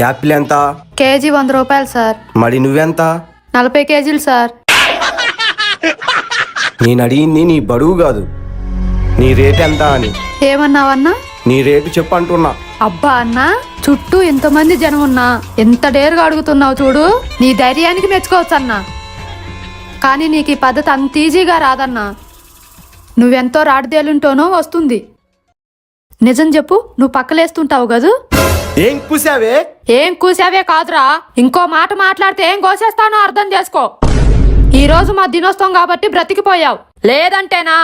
Apple ఎంత? KG 100 రూపాయలు sir. మరి నువ్వెంత? 40 కేజీలు సార్. నేను అడిగింది నీ బరువు కాదు, నీ రేట్ ఎంత అని. ఏమన్నావన్నా? నీ రేటు చెప్పు అంటున్నా. అబ్బా అన్నా, చుట్టూ ఎంతమంది జనం ఉన్నా ఎంత డేరుగా అడుగుతున్నావు చూడు. నీ ధైర్యానికి మెచ్చుకోవచ్చు అన్నా, కానీ నీకు ఈ పద్ధతి అంత ఈజీగా రాదన్నా. నువ్వెంతో రాడిదేలుంటోనో వస్తుంది. నిజం చెప్పు, నువ్వు పక్కలేస్తుంటావు కదూ? ఏం కూసావే? ఏం కూసావే కాదురా, ఇంకో మాట మాట్లాడితే ఏం కోసేస్తానో అర్థం చేసుకో. ఈ రోజు మా దినోత్సవం కాబట్టి బ్రతికిపోయావు, లేదంటేనా